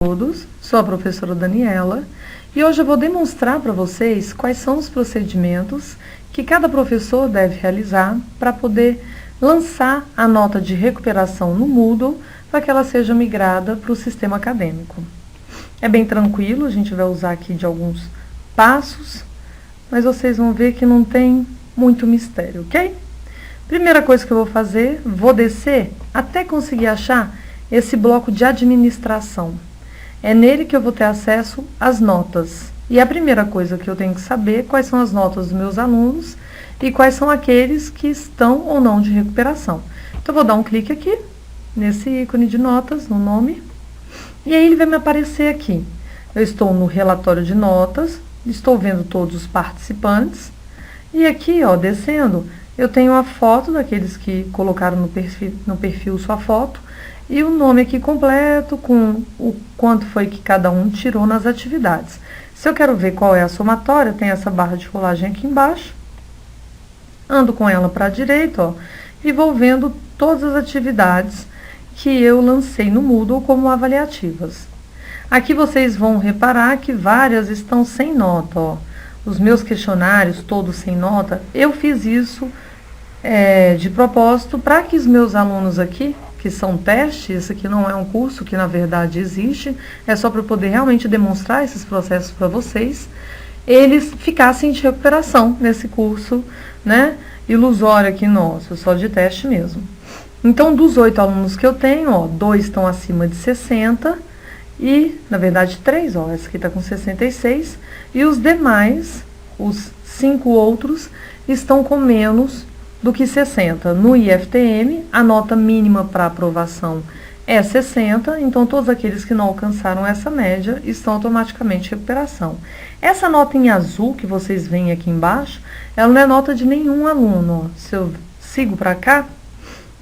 Todos, sou a professora Daniela e hoje eu vou demonstrar para vocês quais são os procedimentos que cada professor deve realizar para poder lançar a nota de recuperação no Moodle para que ela seja migrada para o sistema acadêmico. É bem tranquilo, a gente vai usar aqui de alguns passos, mas vocês vão ver que não tem muito mistério, ok? Primeira coisa que eu vou fazer, vou descer até conseguir achar esse bloco de administração. É nele que eu vou ter acesso às notas. E a primeira coisa que eu tenho que saber é quais são as notas dos meus alunos e quais são aqueles que estão ou não de recuperação. Então, eu vou dar um clique aqui, nesse ícone de notas, no nome, e aí ele vai me aparecer aqui. Eu estou no relatório de notas, estou vendo todos os participantes, e aqui, ó, descendo, eu tenho a foto daqueles que colocaram no perfil sua foto, e o nome aqui completo, com o quanto foi que cada um tirou nas atividades. Se eu quero ver qual é a somatória, tem essa barra de rolagem aqui embaixo. Ando com ela para a direita, ó, e vou vendo todas as atividades que eu lancei no Moodle como avaliativas. Aqui vocês vão reparar que várias estão sem nota, ó. Os meus questionários, todos sem nota, eu fiz isso de propósito para que os meus alunos aqui, que são testes, esse aqui não é um curso que na verdade existe, é só para poder realmente demonstrar esses processos para vocês, eles ficassem de recuperação nesse curso, né, ilusório aqui nosso, só de teste mesmo. Então, dos 8 alunos que eu tenho, ó, 2 estão acima de 60 e, na verdade, 3, ó, essa aqui está com 66, e os demais, os 5 outros, estão com menos do que 60. No IFTM, a nota mínima para aprovação é 60, então todos aqueles que não alcançaram essa média estão automaticamente em recuperação. Essa nota em azul que vocês veem aqui embaixo, ela não é nota de nenhum aluno. Ó. Se eu sigo para cá,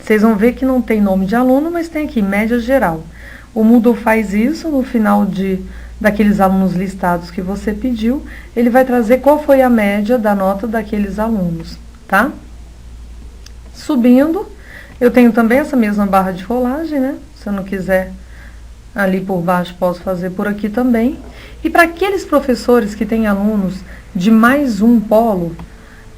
vocês vão ver que não tem nome de aluno, mas tem aqui média geral. O Moodle faz isso no final daqueles alunos listados que você pediu, ele vai trazer qual foi a média da nota daqueles alunos, tá? Subindo, eu tenho também essa mesma barra de rolagem, né? Se eu não quiser ali por baixo, posso fazer por aqui também. E para aqueles professores que têm alunos de mais um polo,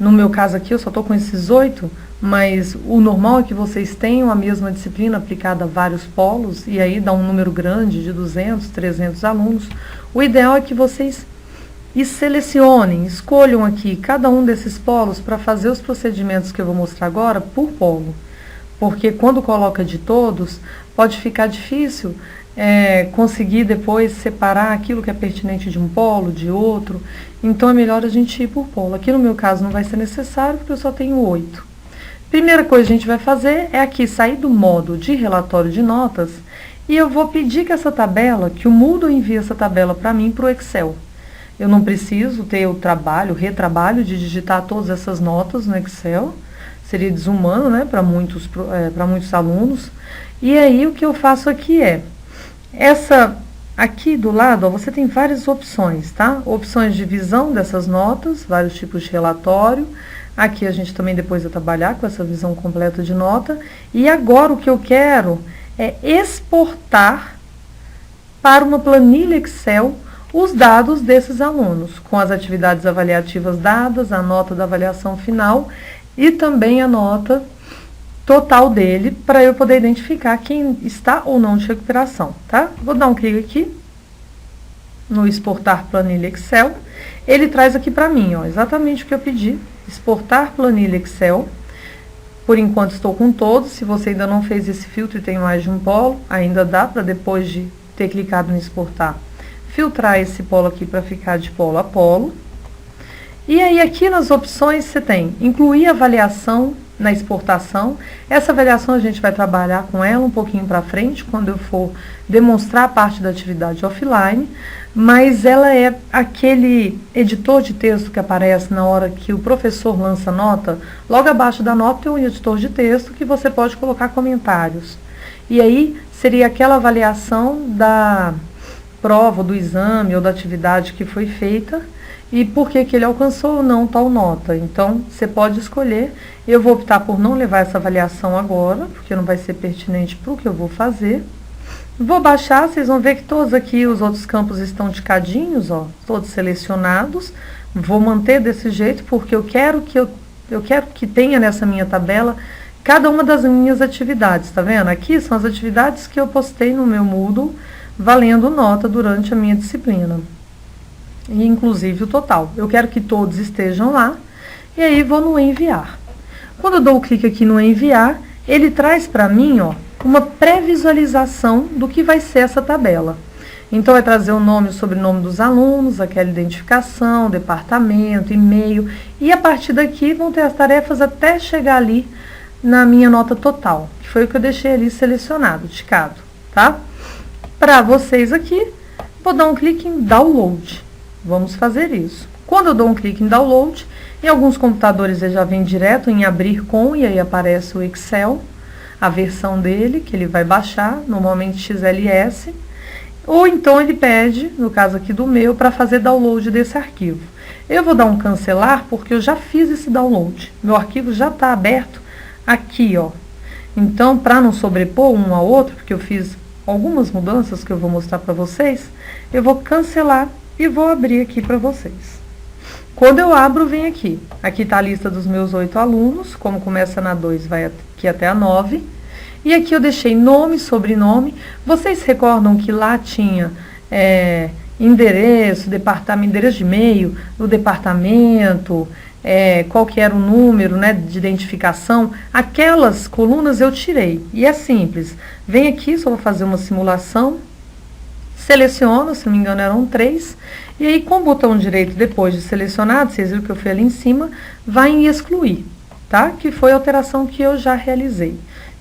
no meu caso aqui eu só estou com esses 8, mas o normal é que vocês tenham a mesma disciplina aplicada a vários polos, e aí dá um número grande de 200, 300 alunos. O ideal é que vocês selecionem, escolham aqui cada um desses polos para fazer os procedimentos que eu vou mostrar agora por polo. Porque quando coloca de todos, pode ficar difícil conseguir depois separar aquilo que é pertinente de um polo, de outro. Então é melhor a gente ir por polo. Aqui no meu caso não vai ser necessário, porque eu só tenho 8. Primeira coisa que a gente vai fazer é aqui sair do modo de relatório de notas e eu vou pedir que essa tabela, que o Moodle envie essa tabela para mim para o Excel. Eu não preciso ter o retrabalho de digitar todas essas notas no Excel. Seria desumano, né, para muitos alunos. E aí o que eu faço aqui aqui do lado, ó, você tem várias opções, tá? Opções de visão dessas notas, vários tipos de relatório. Aqui a gente também depois vai trabalhar com essa visão completa de nota. E agora o que eu quero é exportar para uma planilha Excel os dados desses alunos, com as atividades avaliativas dadas, a nota da avaliação final e também a nota total dele, para eu poder identificar quem está ou não de recuperação, tá? Vou dar um clique aqui no exportar planilha Excel. Ele traz aqui para mim, ó, exatamente o que eu pedi, exportar planilha Excel. Por enquanto estou com todos. Se você ainda não fez esse filtro e tem mais de um polo, ainda dá para, depois de ter clicado no exportar, filtrar esse polo aqui para ficar de polo a polo. E aí aqui nas opções você tem incluir avaliação na exportação. Essa avaliação a gente vai trabalhar com ela um pouquinho para frente, quando eu for demonstrar a parte da atividade offline, mas ela é aquele editor de texto que aparece na hora que o professor lança nota. Logo abaixo da nota tem um editor de texto que você pode colocar comentários. E aí seria aquela avaliação da prova, do exame ou da atividade que foi feita e por que ele alcançou ou não tal nota. Então, você pode escolher. Eu vou optar por não levar essa avaliação agora, porque não vai ser pertinente para o que eu vou fazer. Vou baixar, vocês vão ver que todos aqui os outros campos estão ticadinhos, ó, todos selecionados. Vou manter desse jeito porque eu quero que tenha nessa minha tabela cada uma das minhas atividades, tá vendo? Aqui são as atividades que eu postei no meu Moodle, valendo nota durante a minha disciplina. E inclusive o total. Eu quero que todos estejam lá, e aí vou no enviar. Quando eu dou o clique aqui no enviar, ele traz para mim, ó, uma pré-visualização do que vai ser essa tabela. Então, vai trazer o nome e o sobrenome dos alunos, aquela identificação, departamento, e-mail, e a partir daqui vão ter as tarefas até chegar ali na minha nota total, que foi o que eu deixei ali selecionado, ticado, tá? Para vocês aqui, vou dar um clique em download. Vamos fazer isso. Quando eu dou um clique em download, em alguns computadores ele já vem direto em abrir com, e aí aparece o Excel, a versão dele, que ele vai baixar, normalmente XLS, ou então ele pede, no caso aqui do meu, para fazer download desse arquivo. Eu vou dar um cancelar, porque eu já fiz esse download. Meu arquivo já está aberto aqui, ó. Então, para não sobrepor um ao outro, porque eu fiz algumas mudanças que eu vou mostrar para vocês, eu vou cancelar e vou abrir aqui para vocês. Quando eu abro, vem aqui. Aqui está a lista dos meus 8 alunos, como começa na 2, vai aqui até a 9. E aqui eu deixei nome, sobrenome. Vocês recordam que lá tinha endereço, departamento, endereço de e-mail, do departamento, qual que era o número, né, de identificação. Aquelas colunas eu tirei. E é simples. Vem aqui, só vou fazer uma simulação. Seleciono, se não me engano eram 3. E aí com o botão direito, depois de selecionado, vocês viram que eu fui ali em cima, vai em excluir, tá? Que foi a alteração que eu já realizei.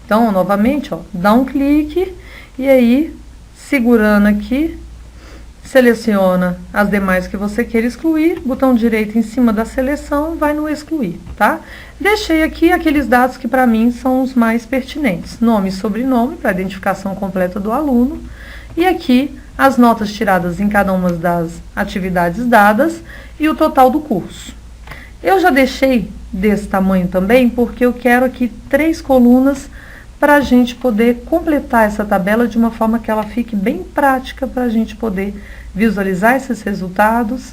Então, novamente, ó, dá um clique e aí, segurando aqui, seleciona as demais que você queira excluir, botão direito em cima da seleção, vai no excluir, tá? Deixei aqui aqueles dados que para mim são os mais pertinentes, nome e sobrenome, para a identificação completa do aluno, e aqui as notas tiradas em cada uma das atividades dadas e o total do curso. Eu já deixei desse tamanho também, porque eu quero aqui 3 colunas para a gente poder completar essa tabela de uma forma que ela fique bem prática, para a gente poder visualizar esses resultados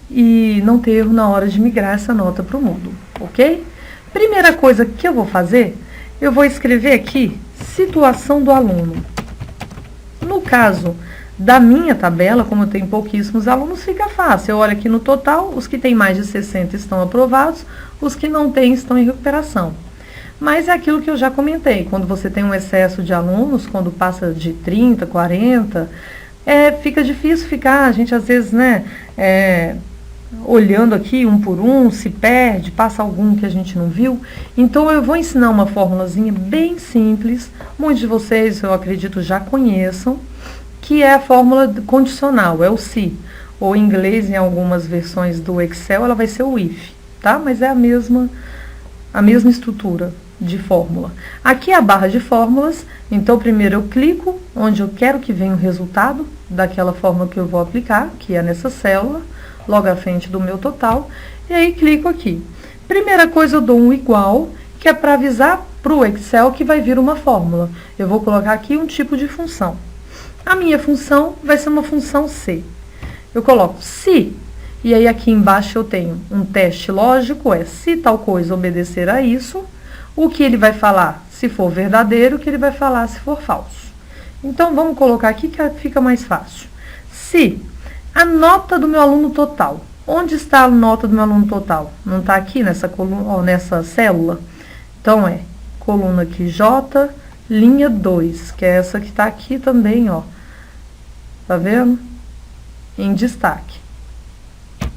e não ter erro na hora de migrar essa nota para o Moodle, ok? Primeira coisa que eu vou fazer, eu vou escrever aqui situação do aluno. No caso da minha tabela, como eu tenho pouquíssimos alunos, fica fácil. Eu olho aqui no total, os que têm mais de 60 estão aprovados, os que não têm estão em recuperação. Mas é aquilo que eu já comentei, quando você tem um excesso de alunos, quando passa de 30, 40, fica difícil ficar, a gente às vezes, né, olhando aqui um por um, se perde, passa algum que a gente não viu. Então, eu vou ensinar uma formulazinha bem simples, muitos de vocês, eu acredito, já conheçam, que é a fórmula condicional, é o se. Ou em inglês, em algumas versões do Excel, ela vai ser o if, tá? Mas é a mesma estrutura de fórmula. Aqui é a barra de fórmulas, então primeiro eu clico onde eu quero que venha o resultado daquela fórmula que eu vou aplicar, que é nessa célula, logo à frente do meu total, e aí clico aqui. Primeira coisa, eu dou um igual, que é para avisar para o Excel que vai vir uma fórmula. Eu vou colocar aqui um tipo de função. A minha função vai ser uma função C. Eu coloco se, e aí aqui embaixo eu tenho um teste lógico, se tal coisa obedecer a isso, o que ele vai falar se for verdadeiro, o que ele vai falar se for falso. Então, vamos colocar aqui que fica mais fácil. Se a nota do meu aluno total, onde está a nota do meu aluno total? Não está aqui nessa coluna, ó, nessa célula? Então, coluna aqui J, linha 2, que é essa que está aqui também, ó. Tá vendo? Em destaque.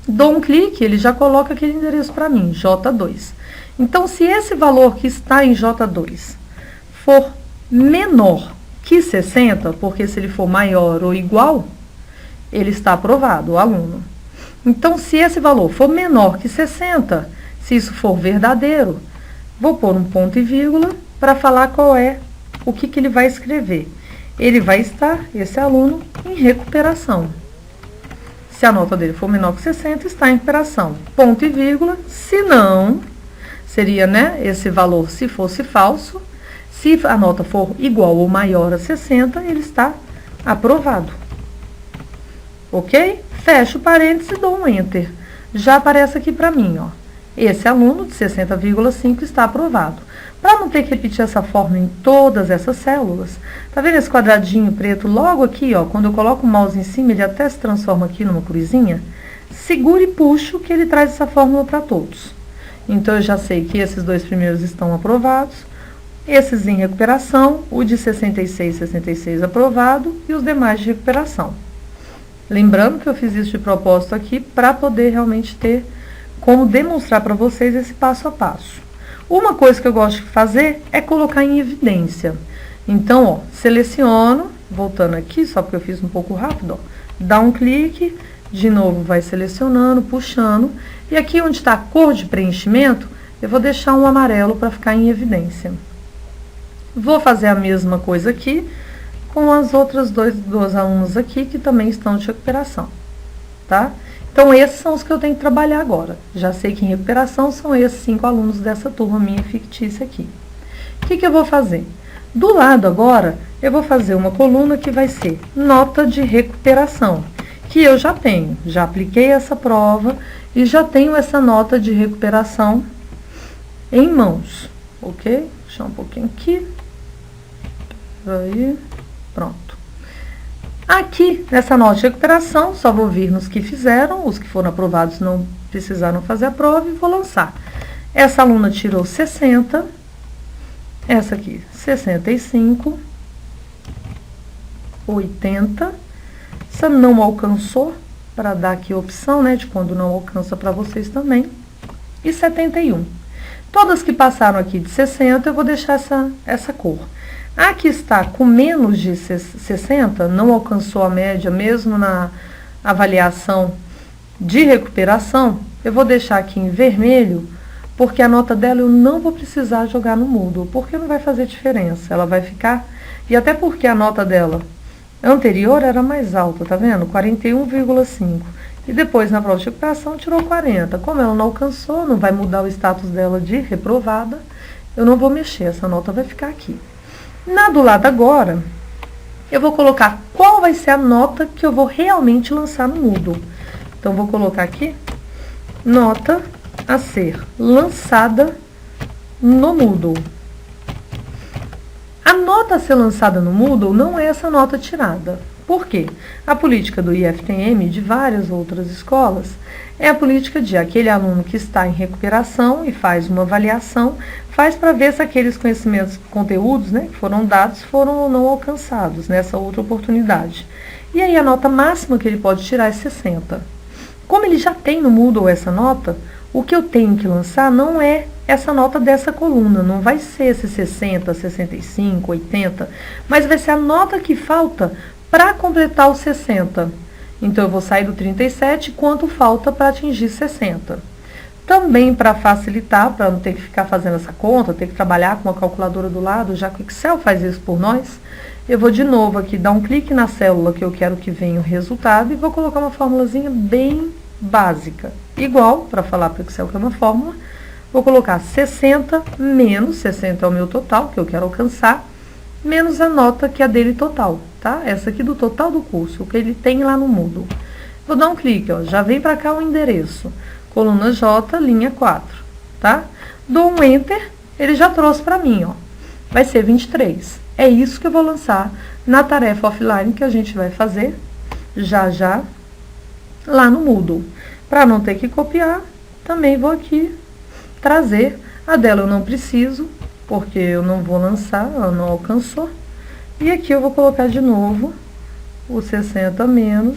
Dou um clique, ele já coloca aquele endereço para mim, J2. Então, se esse valor que está em J2 for menor que 60, porque se ele for maior ou igual, ele está aprovado, o aluno. Então, se esse valor for menor que 60, se isso for verdadeiro, vou pôr um ponto e vírgula para falar qual é o que ele vai escrever. Ele vai estar, esse aluno, em recuperação. Se a nota dele for menor que 60, está em recuperação. Ponto e vírgula, se não, seria, né, esse valor se fosse falso. Se a nota for igual ou maior a 60, ele está aprovado. Ok? Fecho o parênteses e dou um Enter. Já aparece aqui para mim, ó. Esse aluno de 60,5 está aprovado. Para não ter que repetir essa fórmula em todas essas células, tá vendo esse quadradinho preto logo aqui, ó? Quando eu coloco o mouse em cima, ele até se transforma aqui numa cruzinha. Seguro e puxo que ele traz essa fórmula para todos. Então, eu já sei que esses dois primeiros estão aprovados, esses em recuperação, o de 66 aprovado e os demais de recuperação. Lembrando que eu fiz isso de propósito aqui para poder realmente ter como demonstrar para vocês esse passo a passo. Uma coisa que eu gosto de fazer é colocar em evidência. Então, ó, seleciono, voltando aqui, só porque eu fiz um pouco rápido, ó, dá um clique, de novo vai selecionando, puxando, e aqui onde está a cor de preenchimento, eu vou deixar um amarelo para ficar em evidência. Vou fazer a mesma coisa aqui com as outras duas alunos aqui que também estão de recuperação, tá? Então, esses são os que eu tenho que trabalhar agora. Já sei que em recuperação são esses 5 alunos dessa turma minha fictícia aqui. O que eu vou fazer? Do lado agora, eu vou fazer uma coluna que vai ser nota de recuperação, que eu já tenho. Já apliquei essa prova e já tenho essa nota de recuperação em mãos, ok? Deixa um pouquinho aqui. Aí, pronto. Aqui, nessa nota de recuperação, só vou vir nos que fizeram, os que foram aprovados não precisaram fazer a prova e vou lançar. Essa aluna tirou 60, essa aqui 65, 80, essa não alcançou, para dar aqui a opção, né, de quando não alcança para vocês também, e 71. Todas que passaram aqui de 60, eu vou deixar essa cor. A que está com menos de 60, não alcançou a média, mesmo na avaliação de recuperação, eu vou deixar aqui em vermelho, porque a nota dela eu não vou precisar jogar no Moodle, porque não vai fazer diferença, ela vai ficar... E até porque a nota dela anterior era mais alta, tá vendo? 41,5. E depois, na prova de recuperação, tirou 40. Como ela não alcançou, não vai mudar o status dela de reprovada, eu não vou mexer, essa nota vai ficar aqui. Na do lado agora, eu vou colocar qual vai ser a nota que eu vou realmente lançar no Moodle. Então, vou colocar aqui, nota a ser lançada no Moodle. A nota a ser lançada no Moodle não é essa nota tirada. Por quê? A política do IFTM e de várias outras escolas é a política de aquele aluno que está em recuperação e faz uma avaliação, faz para ver se aqueles conhecimentos, conteúdos, né, que foram dados foram ou não alcançados nessa outra oportunidade. E aí a nota máxima que ele pode tirar é 60. Como ele já tem no Moodle essa nota, o que eu tenho que lançar não é essa nota dessa coluna, não vai ser esse 60, 65, 80, mas vai ser a nota que falta para completar os 60. Então, eu vou sair do 37, quanto falta para atingir 60. Também para facilitar, para não ter que ficar fazendo essa conta, ter que trabalhar com uma calculadora do lado, já que o Excel faz isso por nós, eu vou de novo aqui dar um clique na célula que eu quero que venha o resultado e vou colocar uma formulazinha bem básica. Igual, para falar para o Excel que é uma fórmula, vou colocar 60 menos, 60 é o meu total, que eu quero alcançar, menos a nota que é a dele total, tá? Essa aqui do total do curso, o que ele tem lá no Moodle. Vou dar um clique, ó, já vem para cá o endereço, coluna J, linha 4, tá? Dou um Enter, ele já trouxe para mim, ó, vai ser 23. É isso que eu vou lançar na tarefa offline que a gente vai fazer já lá no Moodle. Para não ter que copiar, também vou aqui trazer. A dela eu não preciso, porque eu não vou lançar, ela não alcançou. E aqui eu vou colocar de novo o 60 menos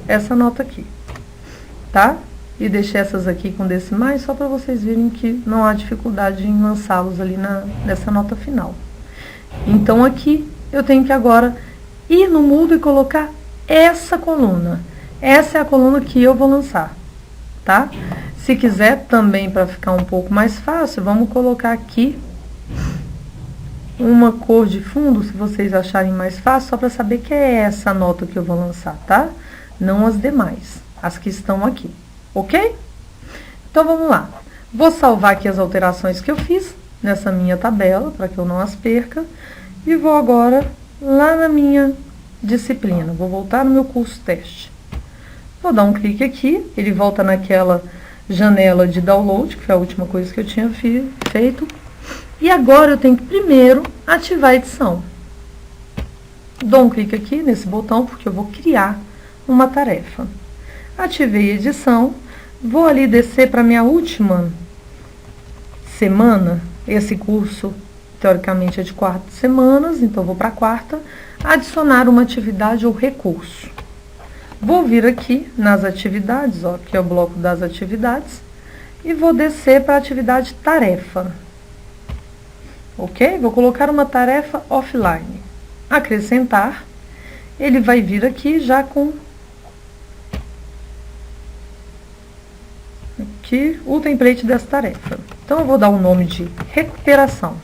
essa nota aqui, tá? E deixei essas aqui com decimais, só para vocês verem que não há dificuldade em lançá-los ali nessa nota final. Então, aqui eu tenho que agora ir no Moodle e colocar essa coluna. Essa é a coluna que eu vou lançar, tá? Se quiser também, para ficar um pouco mais fácil, vamos colocar aqui uma cor de fundo, se vocês acharem mais fácil, só para saber que é essa nota que eu vou lançar, tá? Não as demais, as que estão aqui, ok? Então, vamos lá. Vou salvar aqui as alterações que eu fiz nessa minha tabela, para que eu não as perca, e vou agora lá na minha disciplina. Vou voltar no meu curso teste. Vou dar um clique aqui, ele volta naquela janela de download, que foi a última coisa que eu tinha feito. E agora eu tenho que primeiro ativar a edição. Dou um clique aqui nesse botão, porque eu vou criar uma tarefa. Ativei a edição, vou ali descer para a minha última semana. Esse curso, teoricamente, é de 4 semanas, então vou para a quarta. Adicionar uma atividade ou recurso. Vou vir aqui nas atividades, ó, que é o bloco das atividades, e vou descer para a atividade tarefa. Ok? Vou colocar uma tarefa offline. Acrescentar. Ele vai vir aqui já com aqui o template dessa tarefa. Então, eu vou dar o nome de recuperação.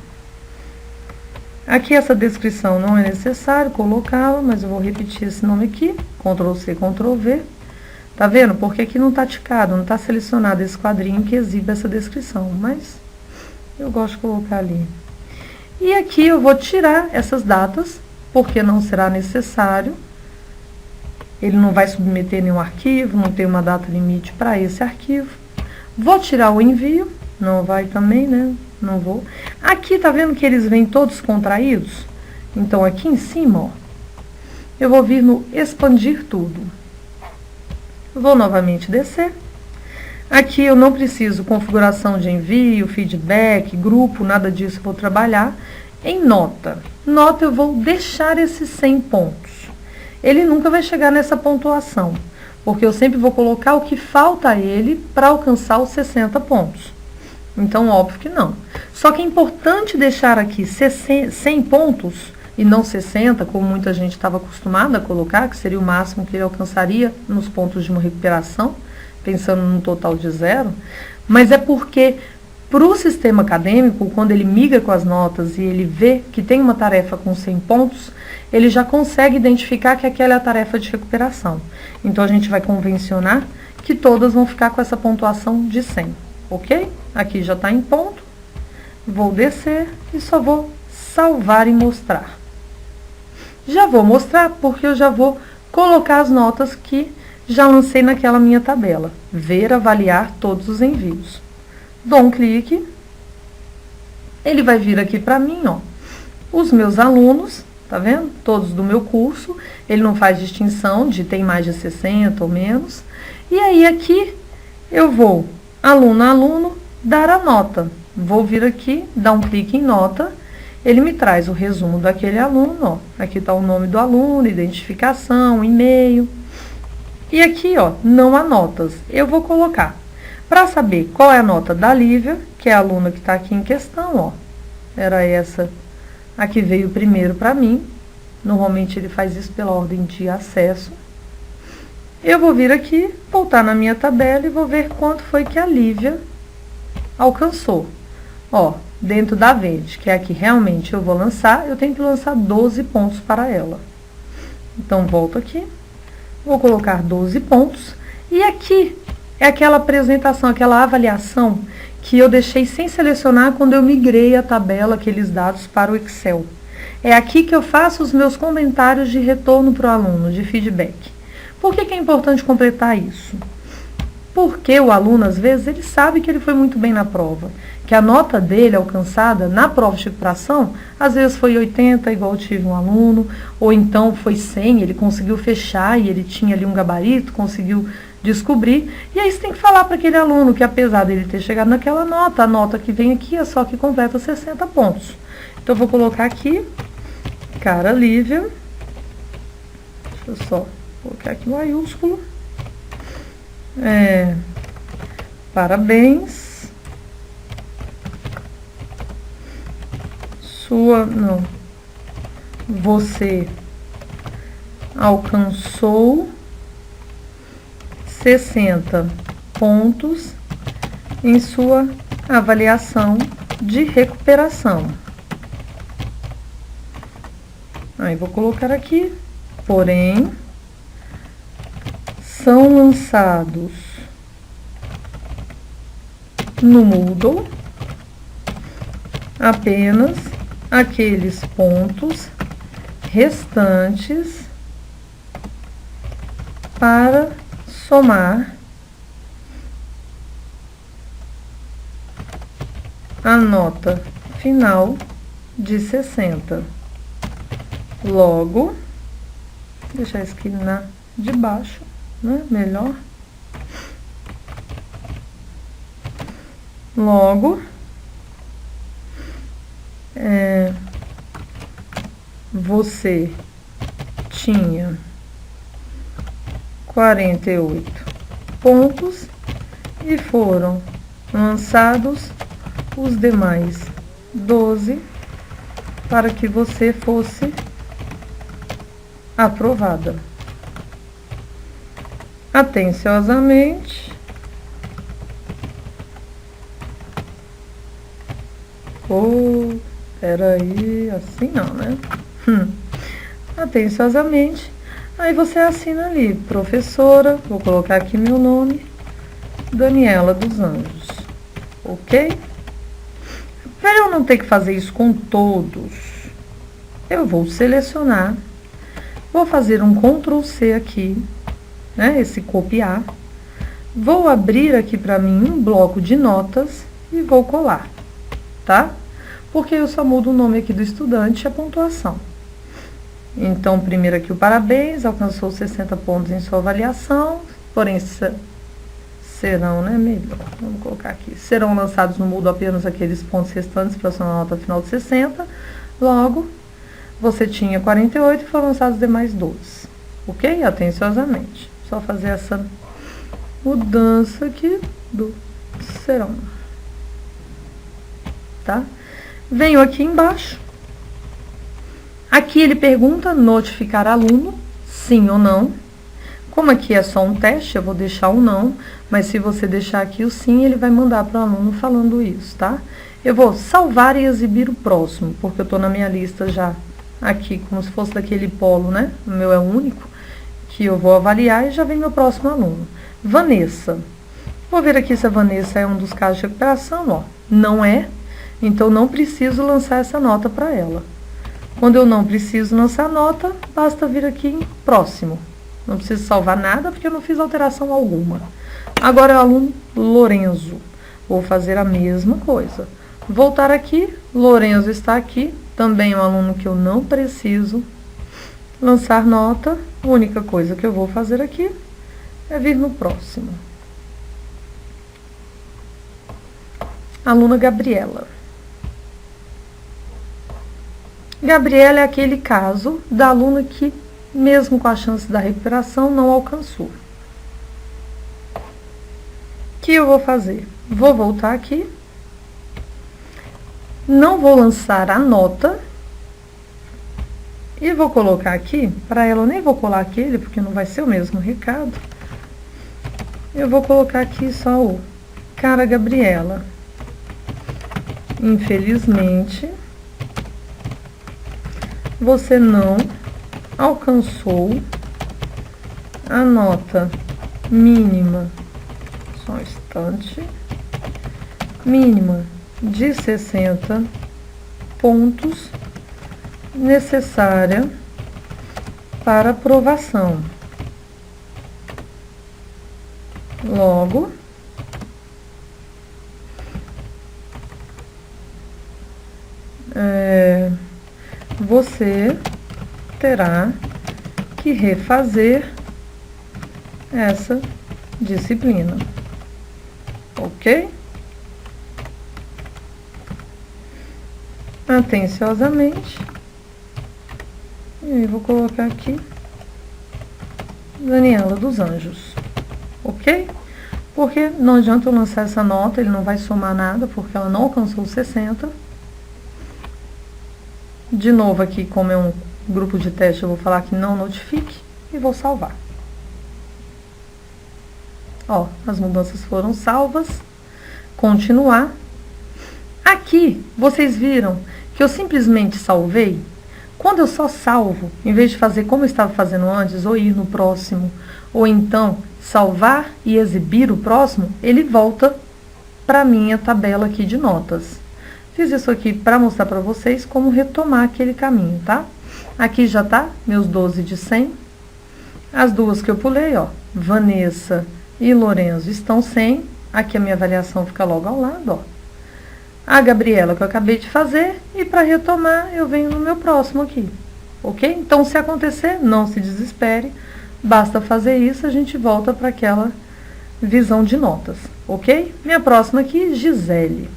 Aqui essa descrição não é necessário colocá-la, mas eu vou repetir esse nome aqui, Ctrl+C, Ctrl+V. Tá vendo? Porque aqui não tá ticado, não tá selecionado esse quadrinho que exibe essa descrição, mas eu gosto de colocar ali. E aqui eu vou tirar essas datas, porque não será necessário. Ele não vai submeter nenhum arquivo, não tem uma data limite para esse arquivo. Vou tirar o envio, não vai também, né? Não vou. Aqui, tá vendo que eles vêm todos contraídos? Então, aqui em cima, ó, eu vou vir no expandir tudo. Vou novamente descer. Aqui eu não preciso configuração de envio, feedback, grupo, nada disso eu vou trabalhar. Em nota. Nota eu vou deixar esses 100 pontos. Ele nunca vai chegar nessa pontuação, porque eu sempre vou colocar o que falta a ele para alcançar os 60 pontos. Então, óbvio que não. Só que é importante deixar aqui 100 pontos e não 60, como muita gente estava acostumada a colocar, que seria o máximo que ele alcançaria nos pontos de uma recuperação, pensando num total de 0. Mas é porque, para o sistema acadêmico, quando ele migra com as notas e ele vê que tem uma tarefa com 100 pontos, ele já consegue identificar que aquela é a tarefa de recuperação. Então, a gente vai convencionar que todas vão ficar com essa pontuação de 100. Ok? Aqui já está em ponto. Vou descer e só vou salvar e mostrar. Já vou mostrar porque eu já vou colocar as notas que já lancei naquela minha tabela. Ver, avaliar todos os envios. Dou um clique. Ele vai vir aqui para mim, ó. Os meus alunos, tá vendo? Todos do meu curso. Ele não faz distinção de tem mais de 60 ou menos. E aí aqui eu vou aluno a aluno, dar a nota. Vou vir aqui, dar um clique em nota, ele me traz o resumo daquele aluno, ó. Aqui está o nome do aluno, identificação, e-mail. E aqui, ó, não há notas. Eu vou colocar, para saber qual é a nota da Lívia, que é a aluna que está aqui em questão, ó. Era essa a que veio primeiro para mim. Normalmente ele faz isso pela ordem de acesso. Eu vou vir aqui, voltar na minha tabela e vou ver quanto foi que a Lívia alcançou. Ó, dentro da verde, que é a que realmente eu vou lançar, eu tenho que lançar 12 pontos para ela. Então, volto aqui, vou colocar 12 pontos. E aqui é aquela apresentação, aquela avaliação que eu deixei sem selecionar quando eu migrei a tabela, aqueles dados para o Excel. É aqui que eu faço os meus comentários de retorno para o aluno, de feedback. Por que é importante completar isso? Porque o aluno, às vezes, ele sabe que ele foi muito bem na prova, que a nota dele alcançada na prova de recuperação, às vezes foi 80, igual eu tive um aluno, ou então foi 100, ele conseguiu fechar e ele tinha ali um gabarito, conseguiu descobrir, e aí você tem que falar para aquele aluno que apesar dele ter chegado naquela nota, a nota que vem aqui é só que completa 60 pontos. Então, eu vou colocar aqui, cara Lívia, deixa eu só colocar aqui o maiúsculo, parabéns, você alcançou 60 pontos em sua avaliação de recuperação. Aí, vou colocar aqui, porém, são lançados no Moodle apenas aqueles pontos restantes para somar a nota final de 60. Logo, deixar isso aqui de baixo, né? Melhor. Logo, você tinha 48 pontos e foram lançados os demais 12 para que você fosse aprovada. Atenciosamente, peraí, assim não, né? Atenciosamente, aí você assina ali, professora, vou colocar aqui meu nome, Daniela dos Anjos, ok? Para eu não ter que fazer isso com todos, eu vou selecionar, vou fazer um Ctrl C aqui, né, esse copiar, vou abrir aqui para mim um bloco de notas e vou colar, tá? Porque eu só mudo o nome aqui do estudante e a pontuação. Então, primeiro aqui o parabéns, alcançou 60 pontos em sua avaliação, porém serão, né, melhor, vamos colocar aqui, serão lançados no Moodle apenas aqueles pontos restantes para sua nota final de 60, logo, você tinha 48 e foram lançados os demais 12, ok? Atenciosamente, só fazer essa mudança aqui do serão, tá? Venho aqui embaixo, aqui ele pergunta, notificar aluno, sim ou não. Como aqui é só um teste, eu vou deixar o não, mas se você deixar aqui o sim, ele vai mandar para o aluno falando isso, tá? Eu vou salvar e exibir o próximo, porque eu estou na minha lista já aqui, como se fosse daquele polo, né? O meu é o único, que eu vou avaliar e já vem meu próximo aluno. Vanessa. Vou ver aqui se a Vanessa é um dos casos de recuperação, ó. Não é, então não preciso lançar essa nota para ela. Quando eu não preciso lançar nota, basta vir aqui em próximo. Não preciso salvar nada, porque eu não fiz alteração alguma. Agora é o aluno Lorenzo. Vou fazer a mesma coisa. Voltar aqui, Lorenzo está aqui. Também é um aluno que eu não preciso lançar nota. A única coisa que eu vou fazer aqui é vir no próximo. Aluna Gabriela. Gabriela é aquele caso da aluna que, mesmo com a chance da recuperação, não alcançou. O que eu vou fazer? Vou voltar aqui. Não vou lançar a nota. E vou colocar aqui, para ela eu nem vou colar aquele, porque não vai ser o mesmo recado. Eu vou colocar aqui só o cara Gabriela. Infelizmente, você não alcançou a nota mínima, só um instante, mínima de 60 pontos necessária para aprovação. Logo, você terá que refazer essa disciplina, ok? Atenciosamente, e vou colocar aqui Daniela dos Anjos, ok? Porque não adianta eu lançar essa nota, ele não vai somar nada, porque ela não alcançou 60. De novo aqui, como é um grupo de teste, eu vou falar que não notifique e vou salvar. Ó, as mudanças foram salvas. Continuar. Aqui, vocês viram que eu simplesmente salvei. Quando eu só salvo, em vez de fazer como eu estava fazendo antes, ou ir no próximo, ou então salvar e exibir o próximo, ele volta para a minha tabela aqui de notas. Fiz isso aqui para mostrar para vocês como retomar aquele caminho, tá? Aqui já tá meus 12 de 100. As duas que eu pulei, ó, Vanessa e Lorenzo estão 100. Aqui a minha avaliação fica logo ao lado, ó. A Gabriela que eu acabei de fazer, e para retomar eu venho no meu próximo aqui, ok? Então, se acontecer, não se desespere, basta fazer isso, a gente volta para aquela visão de notas, ok? Minha próxima aqui, Gisele.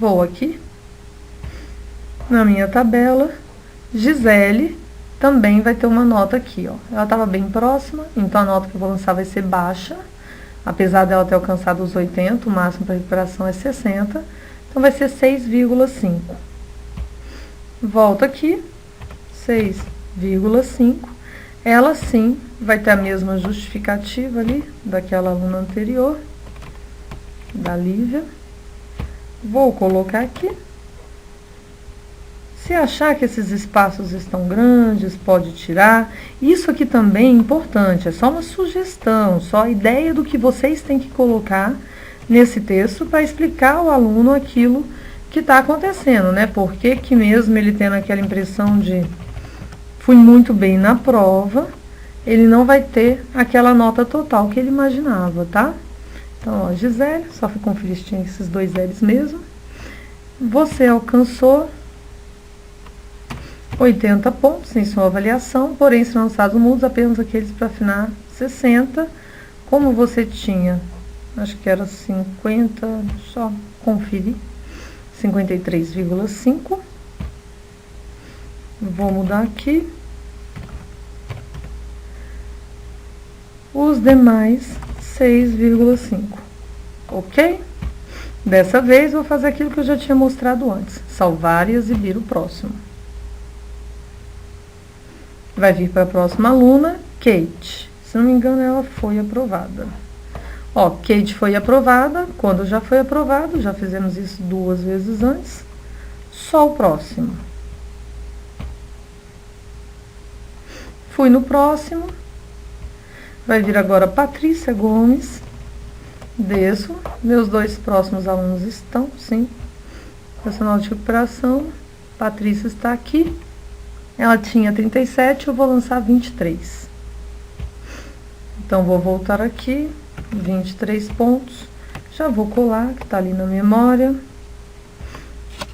Vou aqui na minha tabela, Gisele também vai ter uma nota aqui, ó. Ela estava bem próxima, então a nota que eu vou lançar vai ser baixa. Apesar dela ter alcançado os 80, o máximo para recuperação é 60. Então, vai ser 6,5. Volto aqui, 6,5. Ela sim vai ter a mesma justificativa ali, daquela aluna anterior, da Lívia. Vou colocar aqui. Se achar que esses espaços estão grandes, pode tirar. Isso aqui também é importante, é só uma sugestão, só a ideia do que vocês têm que colocar nesse texto para explicar ao aluno aquilo que está acontecendo, né? Porque que mesmo ele tendo aquela impressão de fui muito bem na prova, ele não vai ter aquela nota total que ele imaginava, tá? Então, ó, Gisele, só fui conferir se tinha esses dois L's mesmo. Você alcançou 80 pontos em sua avaliação, porém serão lançados mudos apenas aqueles para afinar 60. Como você tinha, acho que era 50, só conferir, 53,5. Vou mudar aqui. Os demais, 6,5. Ok? Dessa vez, vou fazer aquilo que eu já tinha mostrado antes. Salvar e exibir o próximo. Vai vir para a próxima aluna, Kate. Se não me engano, ela foi aprovada. Ó, Kate foi aprovada. Quando já foi aprovado, já fizemos isso 2 vezes antes. Só o próximo. Fui no próximo. Vai vir agora Patrícia Gomes. Desço. Meus 2 próximos alunos estão, sim. Personal de recuperação. Patrícia está aqui. Ela tinha 37, eu vou lançar 23. Então, vou voltar aqui, 23 pontos. Já vou colar, que tá ali na memória.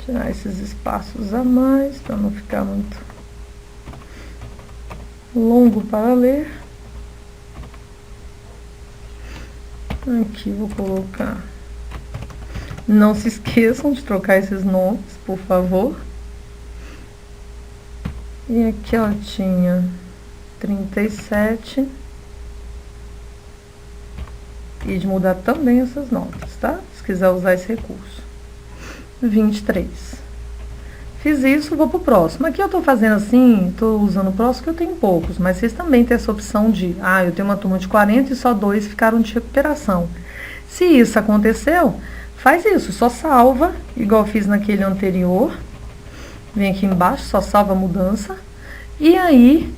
Tirar esses espaços a mais, para não ficar muito longo para ler. Aqui, vou colocar. Não se esqueçam de trocar esses nomes, por favor. E aqui, ó, tinha 37. E de mudar também essas notas, tá? Se quiser usar esse recurso. 23. Fiz isso, vou pro próximo. Aqui eu tô fazendo assim, tô usando o próximo, que eu tenho poucos. Mas vocês também têm essa opção de, eu tenho uma turma de 40 e só 2 ficaram de recuperação. Se isso aconteceu, faz isso, só salva, igual eu fiz naquele anterior. Vem aqui embaixo, só salva a mudança. E aí,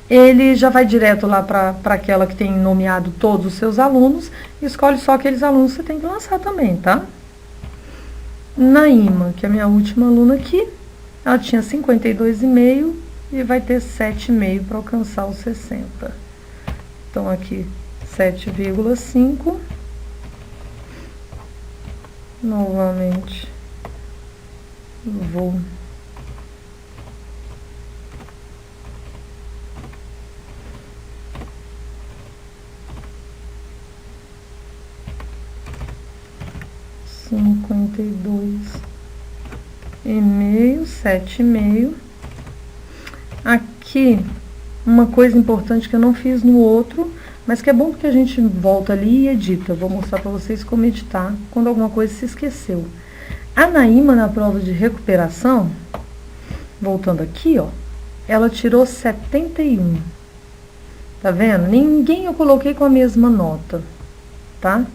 ele já vai direto lá para aquela que tem nomeado todos os seus alunos. E escolhe só aqueles alunos que você tem que lançar também, tá? Naima, que é a minha última aluna aqui, ela tinha 52,5 e vai ter 7,5 para alcançar os 60. Então, aqui, 7,5. Novamente. Vou cinquenta e dois e meio, 7,5. Aqui, uma coisa importante que eu não fiz no outro, mas que é bom porque a gente volta ali e edita. Vou mostrar para vocês como editar quando alguma coisa se esqueceu. A Naima, na prova de recuperação, voltando aqui, ó, ela tirou 71. Tá vendo? Ninguém eu coloquei com a mesma nota, tá?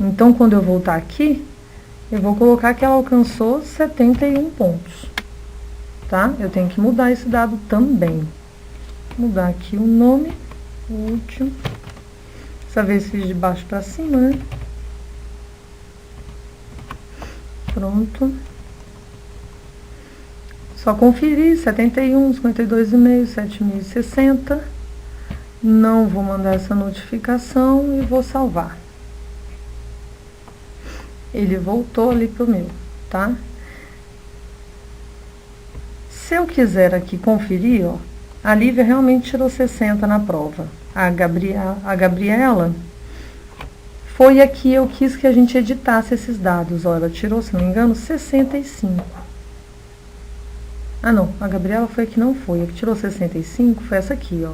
Então, quando eu voltar aqui, eu vou colocar que ela alcançou 71 pontos, tá? Eu tenho que mudar esse dado também. Mudar aqui o nome, o último. Dessa vez fiz de baixo para cima, né? Pronto. Só conferir, 71, 52,5, 7.060. Não vou mandar essa notificação e vou salvar. Ele voltou ali pro meu, tá? Se eu quiser aqui conferir, ó, a Lívia realmente tirou 60 na prova. A Gabriela, foi aqui eu quis que a gente editasse esses dados. Ó, ela tirou, se não me engano, 65. Ah, não, a Gabriela foi a que não foi. A que tirou 65 foi essa aqui, ó.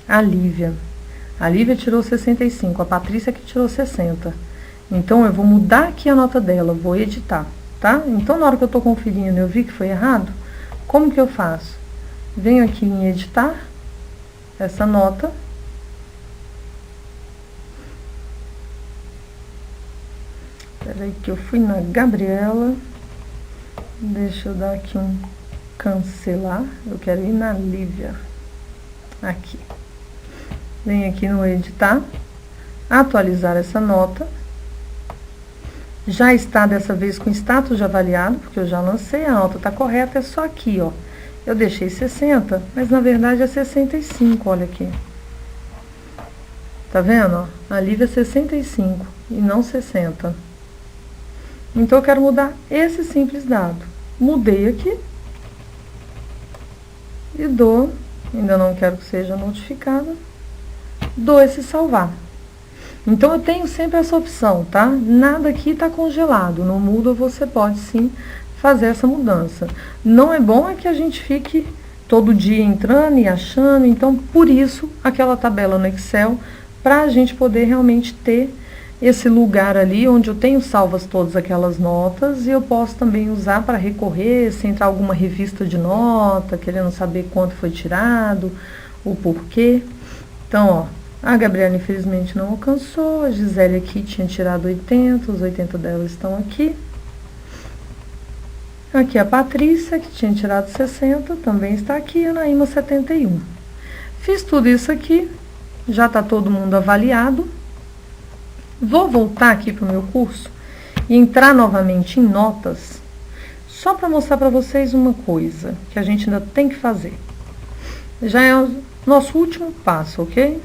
A Lívia. A Lívia tirou 65, a Patrícia que tirou 60. Então, eu vou mudar aqui a nota dela, vou editar, tá? Então, na hora que eu tô conferindo, eu vi que foi errado, como que eu faço? Venho aqui em editar essa nota. Peraí que eu fui na Gabriela. Deixa eu dar aqui um cancelar. Eu quero ir na Lívia. Aqui. Venho aqui no editar. Atualizar essa nota. Já está dessa vez com status de avaliado, porque eu já lancei, a nota está correta, é só aqui, ó. Eu deixei 60, mas na verdade é 65, olha aqui. Tá vendo, ó? A Lívia é 65 e não 60. Então, eu quero mudar esse simples dado. Mudei aqui. E dou, ainda não quero que seja notificada, dou esse salvar. Então, eu tenho sempre essa opção, tá? Nada aqui está congelado. No Moodle, você pode, sim, fazer essa mudança. Não é bom é que a gente fique todo dia entrando e achando. Então, por isso, aquela tabela no Excel, para a gente poder realmente ter esse lugar ali, onde eu tenho salvas todas aquelas notas, e eu posso também usar para recorrer, se entrar alguma revista de nota, querendo saber quanto foi tirado, o porquê. Então, ó, a Gabriela, infelizmente, não alcançou. A Gisele aqui tinha tirado 80, os 80 dela estão aqui. Aqui a Patrícia, que tinha tirado 60, também está aqui. E a Naíma, 71. Fiz tudo isso aqui, já está todo mundo avaliado. Vou voltar aqui para o meu curso e entrar novamente em notas, só para mostrar para vocês uma coisa que a gente ainda tem que fazer. Já é o nosso último passo, ok?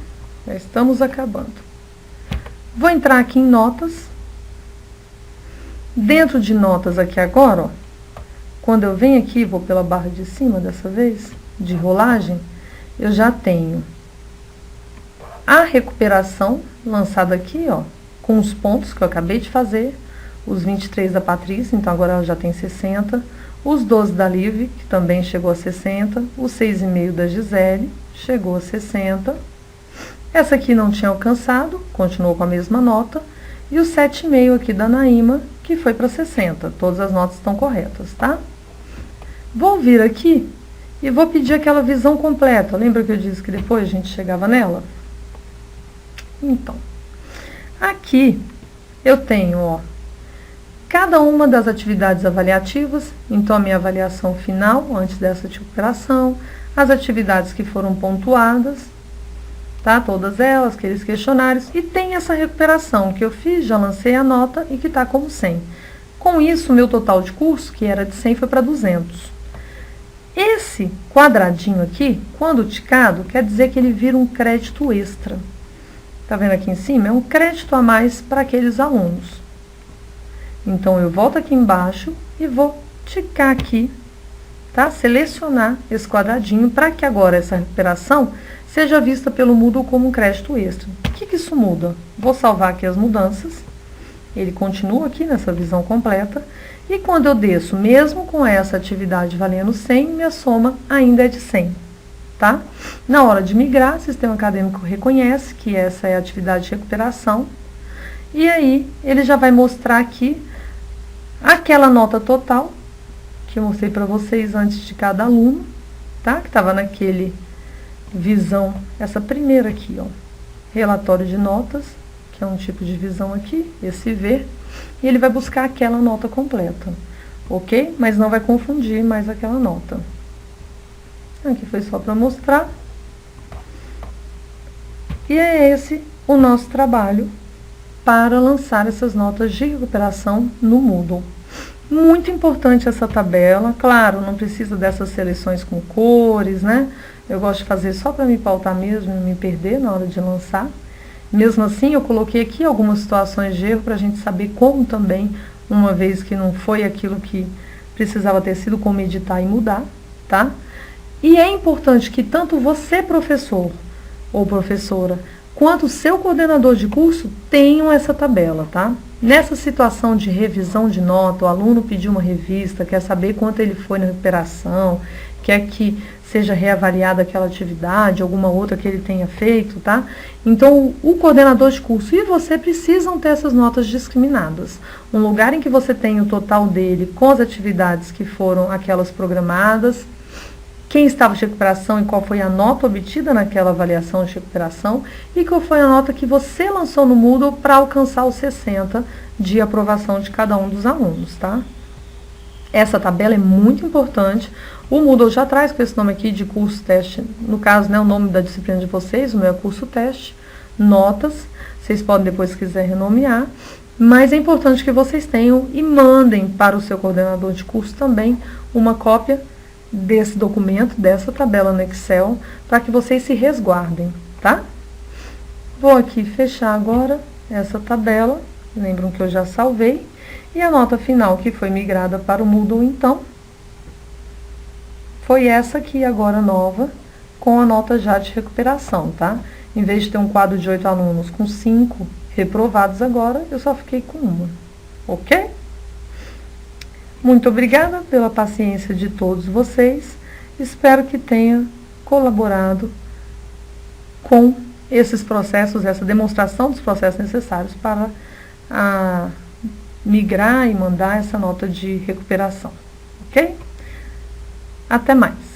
Já estamos acabando. Vou entrar aqui em notas. Dentro de notas aqui agora, ó, quando eu venho aqui, vou pela barra de cima dessa vez, de rolagem, eu já tenho a recuperação lançada aqui, ó, com os pontos que eu acabei de fazer, os 23 da Patrícia, então agora ela já tem 60, os 12 da Lívia, que também chegou a 60, os 6,5 da Gisele, chegou a 60, essa aqui não tinha alcançado, continuou com a mesma nota, e os 7,5 aqui da Naíma, que foi para 60, todas as notas estão corretas, tá? Vou vir aqui e vou pedir aquela visão completa, lembra que eu disse que depois a gente chegava nela? Então, aqui eu tenho, ó, cada uma das atividades avaliativas, então a minha avaliação final, antes dessa recuperação, as atividades que foram pontuadas, tá? Todas elas, aqueles questionários, e tem essa recuperação que eu fiz, já lancei a nota e que está como 100. Com isso, meu total de curso, que era de 100, foi para 200. Esse quadradinho aqui, quando ticado, quer dizer que ele vira um crédito extra. Tá vendo aqui em cima? É um crédito a mais para aqueles alunos. Então, eu volto aqui embaixo e vou ticar aqui, tá? Selecionar esse quadradinho para que agora essa recuperação seja vista pelo Moodle como um crédito extra. O que isso muda? Vou salvar aqui as mudanças. Ele continua aqui nessa visão completa. E quando eu desço, mesmo com essa atividade valendo 100, minha soma ainda é de 100. Tá? Na hora de migrar, o sistema acadêmico reconhece que essa é a atividade de recuperação. E aí, ele já vai mostrar aqui aquela nota total, que eu mostrei para vocês antes de cada aluno, tá? Que estava naquele visão, essa primeira aqui, ó. Relatório de notas, que é um tipo de visão aqui, esse V. E ele vai buscar aquela nota completa, ok? Mas não vai confundir mais aquela nota. Aqui foi só para mostrar. E é esse o nosso trabalho para lançar essas notas de recuperação no Moodle. Muito importante essa tabela, claro, não precisa dessas seleções com cores, né? Eu gosto de fazer só para me pautar mesmo, não me perder na hora de lançar. Mesmo assim, eu coloquei aqui algumas situações de erro para a gente saber como também, uma vez que não foi aquilo que precisava ter sido, como editar e mudar, tá? E é importante que tanto você, professor ou professora, quanto o seu coordenador de curso tenham essa tabela, tá? Nessa situação de revisão de nota, o aluno pediu uma revista, quer saber quanto ele foi na recuperação, quer que seja reavaliada aquela atividade, alguma outra que ele tenha feito, tá? Então, o coordenador de curso e você precisam ter essas notas discriminadas. Um lugar em que você tem o total dele com as atividades que foram aquelas programadas, quem estava de recuperação e qual foi a nota obtida naquela avaliação de recuperação e qual foi a nota que você lançou no Moodle para alcançar os 60 de aprovação de cada um dos alunos, tá? Essa tabela é muito importante. O Moodle já traz com esse nome aqui de curso teste, no caso, né, o nome da disciplina de vocês, o meu é curso teste, notas, vocês podem depois, se quiser, renomear, mas é importante que vocês tenham e mandem para o seu coordenador de curso também uma cópia desse documento, dessa tabela no Excel, para que vocês se resguardem, tá? Vou aqui fechar agora essa tabela, lembram que eu já salvei, e a nota final que foi migrada para o Moodle, então, foi essa aqui agora nova, com a nota já de recuperação, tá? Em vez de ter um quadro de 8 alunos com 5 reprovados agora, eu só fiquei com uma, ok? Muito obrigada pela paciência de todos vocês. Espero que tenha colaborado com esses processos, essa demonstração dos processos necessários para migrar e mandar essa nota de recuperação. Ok? Até mais.